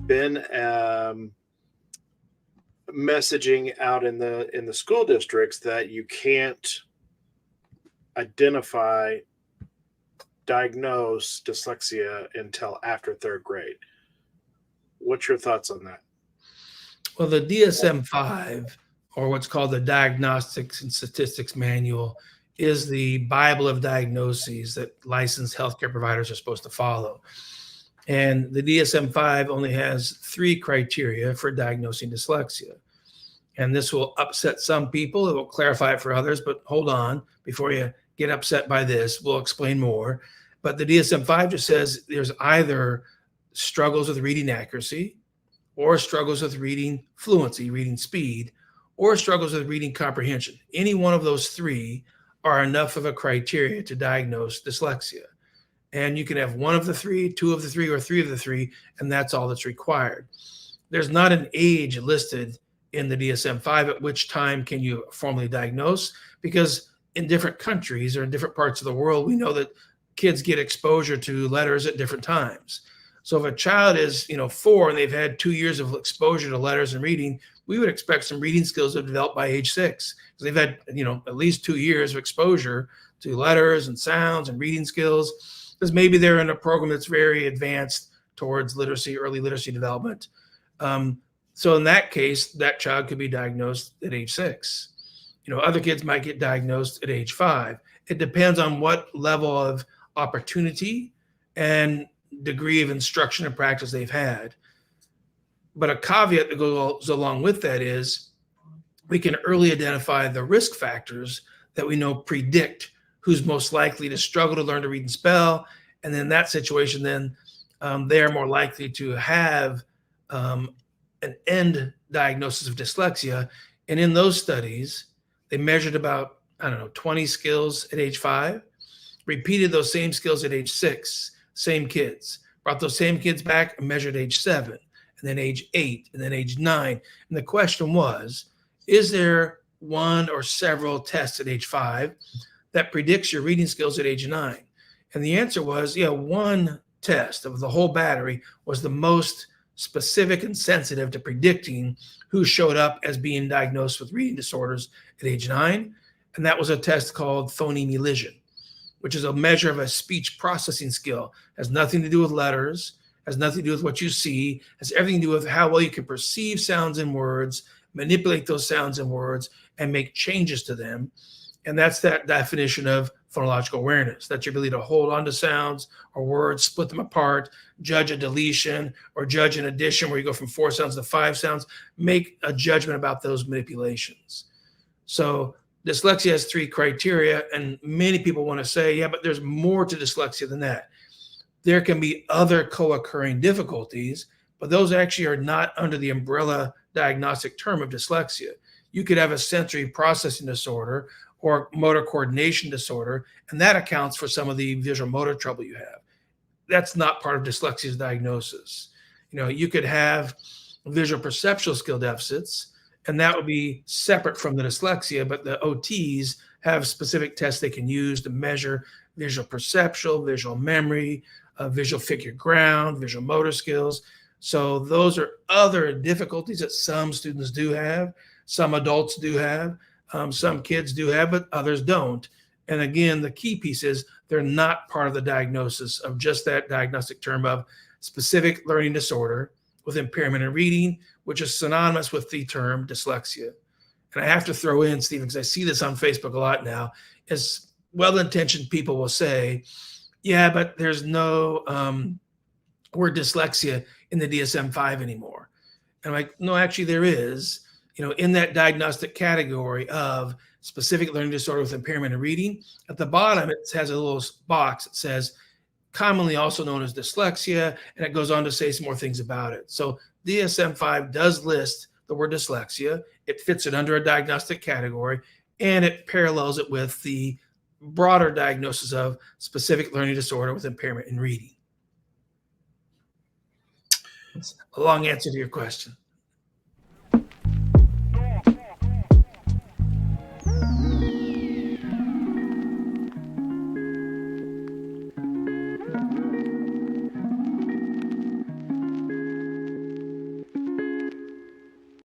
been messaging out in the school districts that you can't diagnose dyslexia until after 3rd grade. What's your thoughts on that? Well, the DSM-5, or what's called the Diagnostics and Statistics Manual, is the Bible of diagnoses that licensed healthcare providers are supposed to follow. And the DSM-5 only has 3 criteria for diagnosing dyslexia. And this will upset some people. It will clarify it for others, but hold on before you get upset by this. We'll explain more. But the DSM-5 just says there's either struggles with reading accuracy, or struggles with reading fluency, reading speed, or struggles with reading comprehension. Any one of those 3 are enough of a criteria to diagnose dyslexia. And you can have 1 of the 3, 2 of the 3, or 3 of the 3, and that's all that's required. There's not an age listed in the DSM-5 at which time can you formally diagnose, because in different countries or in different parts of the world, we know that kids get exposure to letters at different times. So if a child is, 4 and they've had 2 years of exposure to letters and reading, we would expect some reading skills to develop by age 6, because they've had, at least 2 years of exposure to letters and sounds and reading skills, because maybe they're in a program that's very advanced towards literacy, early literacy development. So in that case, that child could be diagnosed at age 6. Other kids might get diagnosed at age 5. It depends on what level of opportunity and degree of instruction and practice they've had. But a caveat that goes along with that is we can early identify the risk factors that we know predict who's most likely to struggle to learn to read and spell. And in that situation, then they are more likely to have an end diagnosis of dyslexia. And in those studies, they measured about, 20 skills at age 5, repeated those same skills at age 6, same kids, brought those same kids back and measured age 7, and then age 8, and then age 9. And the question was, is there one or several tests at age 5 that predicts your reading skills at age 9? And the answer was, one test of the whole battery was the most specific and sensitive to predicting who showed up as being diagnosed with reading disorders at age 9. And that was a test called phoneme elision, which is a measure of a speech processing skill. Has nothing to do with letters, has nothing to do with what you see, has everything to do with how well you can perceive sounds and words, manipulate those sounds and words, and make changes to them. And that's that definition of phonological awareness. That's your ability to hold on to sounds or words, split them apart, judge a deletion or judge an addition where you go from 4 sounds to 5 sounds, make a judgment about those manipulations. So dyslexia has 3 criteria, and many people want to say, but there's more to dyslexia than that. There can be other co-occurring difficulties, but those actually are not under the umbrella diagnostic term of dyslexia. You could have a sensory processing disorder or motor coordination disorder, and that accounts for some of the visual motor trouble you have. That's not part of dyslexia's diagnosis. You could have visual perceptual skill deficits, and that would be separate from the dyslexia, but the OTs have specific tests they can use to measure visual perceptual, visual memory, visual figure ground, visual motor skills. So those are other difficulties that some students do have, some adults do have, some kids do have, but others don't. And again, the key piece is they're not part of the diagnosis of just that diagnostic term of specific learning disorder with impairment in reading, which is synonymous with the term dyslexia. And I have to throw in, Stephen, because I see this on Facebook a lot now, is well-intentioned people will say, but there's no word dyslexia in the DSM-5 anymore. And I'm like, no, actually there is. In that diagnostic category of specific learning disorder with impairment in reading, at the bottom, it has a little box that says, commonly also known as dyslexia, and it goes on to say some more things about it. So DSM-5 does list the word dyslexia. It fits it under a diagnostic category, and it parallels it with the broader diagnosis of specific learning disorder with impairment in reading. That's a long answer to your question.